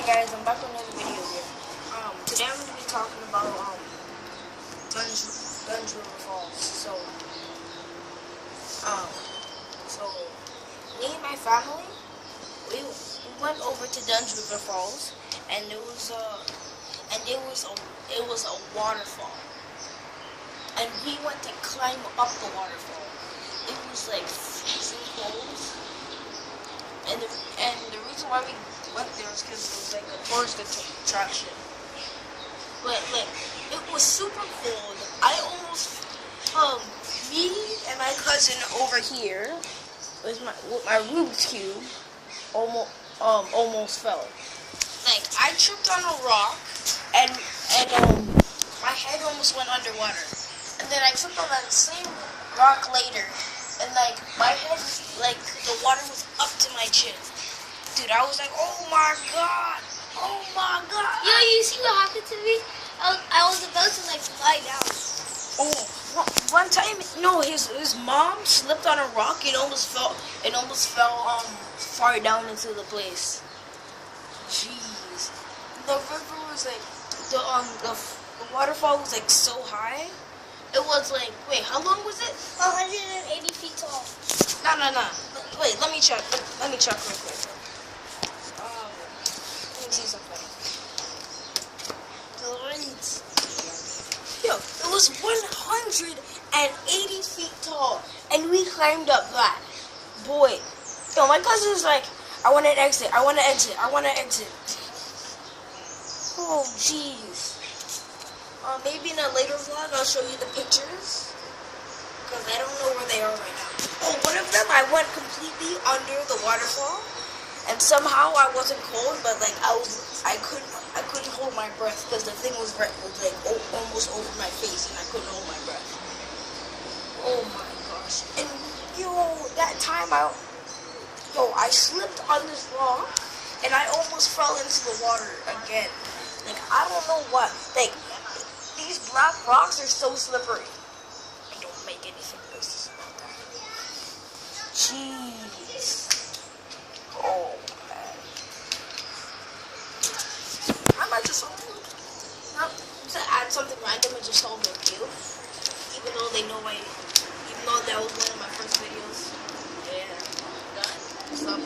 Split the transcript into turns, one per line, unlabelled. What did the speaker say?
Hey guys, I'm back with another video here. Today I'm going to be talking about Duns River Falls. So me and my family, we went over to Duns River Falls, and it was a waterfall, and we went to climb up the waterfall. It was like freezing cold, and the reason why we went there is because it was like a tourist attraction. But like, it was super cold. I almost, me and my cousin over here with my Rubik's Cube almost fell. Like, I tripped on a rock and my head almost went underwater. And then I tripped on that same rock later, and like my head, like the water was up to my chin. Dude, I was like, oh my god! Oh my god!
Yo, you see what happened to me? I was about to like fly down.
Oh, one time, no, his mom slipped on a rock and almost fell far down into the place. Jeez. The river was like, the waterfall was like so high. It was like, wait, how long was it?
180 feet tall.
No. Wait, let me check. Let me check real quick. Let me see something. Yo, it was 180 feet tall, and we climbed up that. Boy, yo, my cousin's like, I want to exit. Oh, jeez. Maybe in a later vlog I'll show you the pictures, because I don't know where they are right now. Oh, one of them I went completely under the waterfall, and somehow I wasn't cold, but like I couldn't hold my breath because the thing was like almost over my face, and I couldn't hold my breath. Oh my gosh! And yo, that time I slipped on this rock, and I almost fell into the water again. Like, I don't know what, like, these black rocks are so slippery. I don't make anything else about that. Jeez. Oh, man. I might just to add something random and just hold their view. Even though that was one of my first videos. Yeah, done. Stop.